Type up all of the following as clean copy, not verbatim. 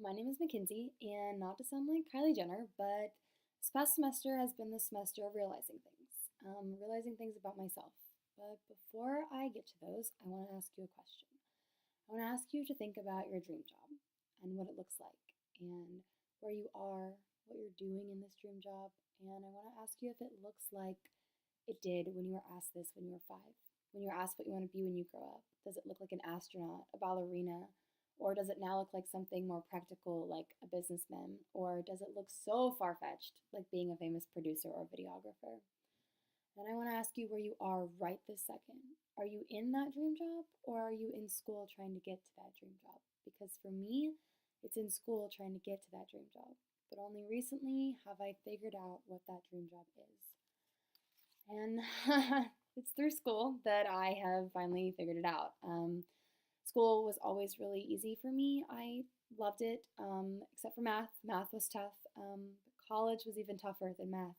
My name is Mackenzie, and not to sound like Kylie Jenner, but this past semester has been the semester of realizing things about myself. But before I get to those, I want to ask you a question. I want to ask you to think about your dream job and what it looks like, and where you are, what you're doing in this dream job, and I want to ask you if it looks like it did when you were asked this when you were 5. When you were asked what you want to be when you grow up, does it look like an astronaut, a ballerina, or does it now look like something more practical like a businessman? Or does it look so far fetched like being a famous producer or videographer? And I want to ask you where you are right this second. Are you in that dream job or are you in school trying to get to that dream job? Because for me, it's in school trying to get to that dream job. But only recently have I figured out what that dream job is. And it's through school that I have finally figured it out. School was always really easy for me. I loved it, except for math. Math was tough. College was even tougher than math.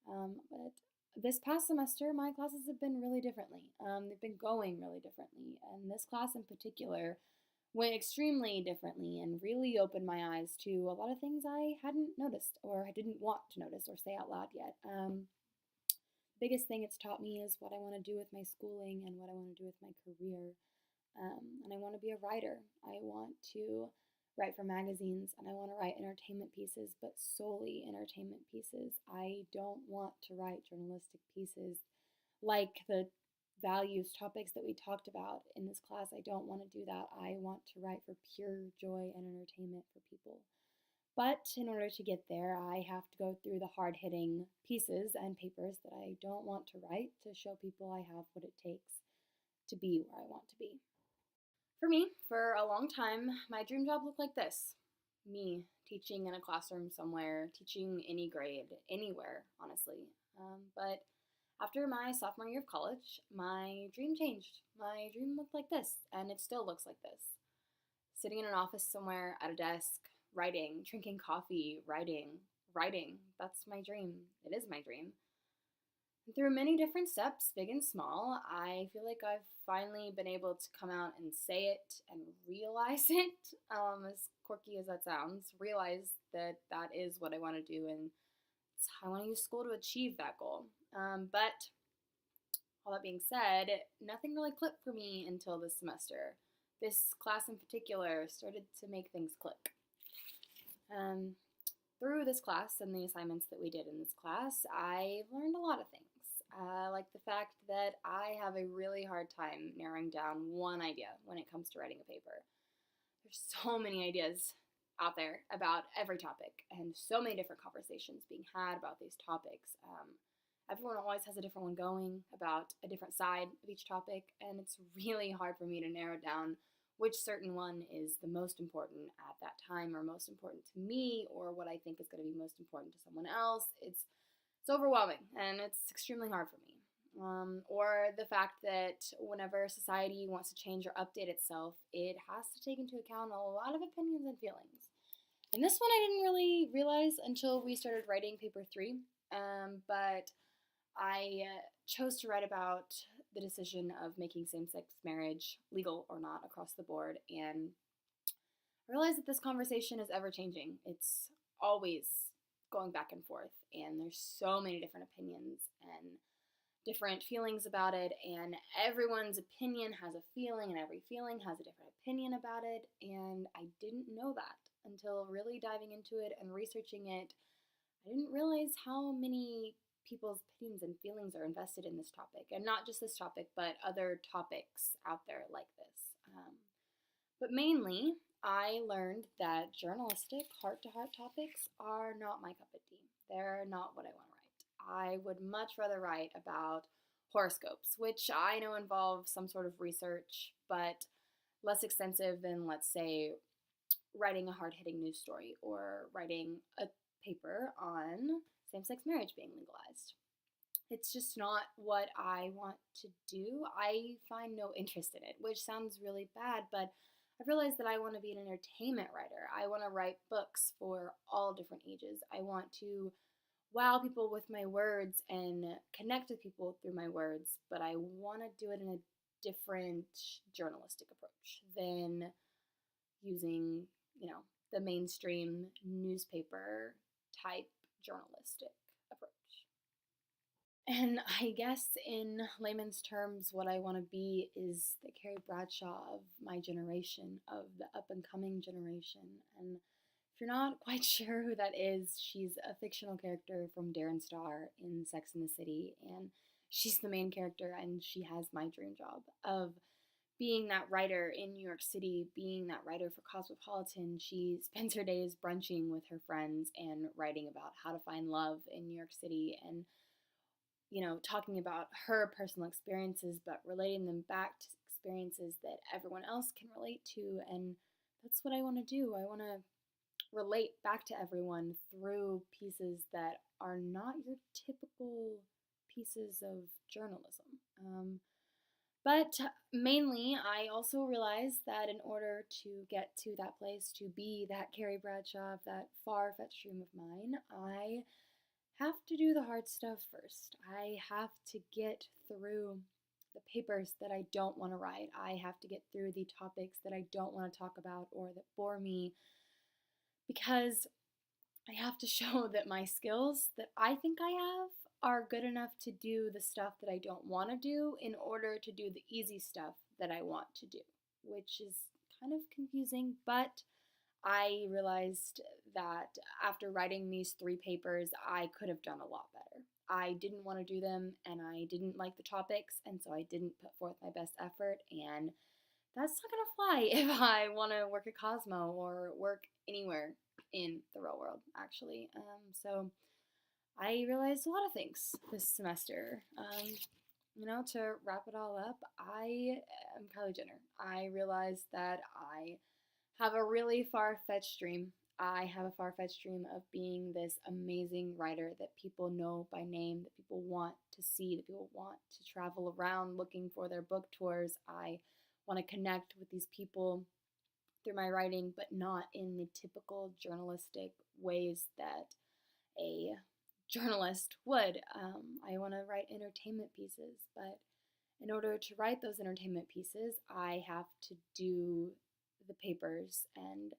But this past semester, my classes have been really differently. They've been going really differently. And this class in particular went extremely differently and really opened my eyes to a lot of things I hadn't noticed or I didn't want to notice or say out loud yet. Biggest thing it's taught me is what I want to do with my schooling and what I want to do with my career. And I want to be a writer. I want to write for magazines and I want to write entertainment pieces, but solely entertainment pieces. I don't want to write journalistic pieces like the values topics that we talked about in this class. I don't want to do that. I want to write for pure joy and entertainment for people. But in order to get there, I have to go through the hard hitting pieces and papers that I don't want to write to show people I have what it takes to be where I want to be. For me, for a long time, my dream job looked like this: me teaching in a classroom somewhere, teaching any grade, anywhere, honestly. But after my sophomore year of college, my dream changed. My dream looked like this, and it still looks like this: sitting in an office somewhere at a desk, writing, drinking coffee, writing. That's my dream. It is my dream. And through many different steps, big and small, I feel like I've finally been able to come out and say it and realize it, as quirky as that sounds, realize that that is what I want to do and I want to use school to achieve that goal. But all that being said, nothing really clicked for me until this semester. This class in particular started to make things click. Um, Through this class and the assignments that we did in this class, I've learned a lot of things. Like the fact that I have a really hard time narrowing down one idea when it comes to writing a paper. There's so many ideas out there about every topic, and so many different conversations being had about these topics. Everyone always has a different one going about a different side of each topic, and it's really hard for me to narrow down which certain one is the most important at that time, or most important to me, or what I think is going to be most important to someone else. It's overwhelming and it's extremely hard for me. Or the fact that whenever society wants to change or update itself, it has to take into account a lot of opinions and feelings. And this one I didn't really realize until we started writing paper 3. But I chose to write about the decision of making same sex marriage legal or not across the board. And I realized that this conversation is ever changing. It's always going back and forth, and there's so many different opinions and different feelings about it, and everyone's opinion has a feeling, and every feeling has a different opinion about it. And I didn't know that until really diving into it and researching it. I didn't realize how many people's opinions and feelings are invested in this topic, and not just this topic, but other topics out there like this. But mainly, I learned that journalistic heart to heart topics are not my cup of tea. They're not what I want to write. I would much rather write about horoscopes, which I know involve some sort of research, but less extensive than, let's say, writing a hard hitting news story or writing a paper on same sex marriage being legalized. It's just not what I want to do. I find no interest in it, which sounds really bad, but I've realized that I want to be an entertainment writer. I want to write books for all different ages. I want to wow people with my words and connect with people through my words, but I want to do it in a different journalistic approach than using, the mainstream newspaper type journalistic approach. And I guess in layman's terms, what I want to be is the Carrie Bradshaw of my generation, of the up and coming generation. And if you're not quite sure who that is, she's a fictional character from Darren Star in Sex and the City. And she's the main character, and she has my dream job of being that writer in New York City, being that writer for Cosmopolitan. She spends her days brunching with her friends and writing about how to find love in New York City, and talking about her personal experiences, but relating them back to experiences that everyone else can relate to. And that's what I want to do. I want to relate back to everyone through pieces that are not your typical pieces of journalism. But mainly, I also realized that in order to get to that place, to be that Carrie Bradshaw of that far-fetched dream of mine, I have to do the hard stuff first. I have to get through the papers that I don't want to write. I have to get through the topics that I don't want to talk about or that bore me, because I have to show that my skills that I think I have are good enough to do the stuff that I don't want to do in order to do the easy stuff that I want to do, which is kind of confusing, but I realized that after writing these 3 papers, I could have done a lot better. I didn't want to do them, and I didn't like the topics, and so I didn't put forth my best effort, and that's not gonna fly if I want to work at Cosmo or work anywhere in the real world, actually. So I realized a lot of things this semester. To wrap it all up, I am Kylie Jenner. I realized that I have a really far-fetched dream. I have a far-fetched dream of being this amazing writer that people know by name, that people want to see, that people want to travel around looking for their book tours. I want to connect with these people through my writing, but not in the typical journalistic ways that a journalist would. I want to write entertainment pieces, but in order to write those entertainment pieces, I have to do the papers and the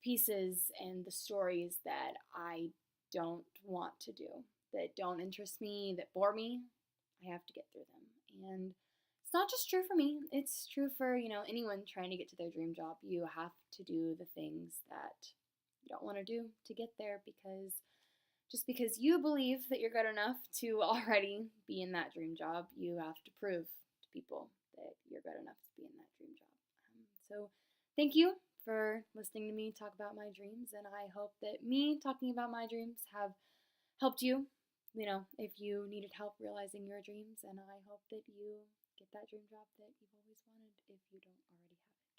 pieces and the stories that I don't want to do, that don't interest me, that bore me. I have to get through them. And it's not just true for me, it's true for, anyone trying to get to their dream job. You have to do the things that you don't want to do to get there, because just because you believe that you're good enough to already be in that dream job, you have to prove to people that you're good enough to be in that dream job. So thank you for listening to me talk about my dreams, and I hope that me talking about my dreams have helped you, if you needed help realizing your dreams, and I hope that you get that dream job that you've always wanted if you don't already have it.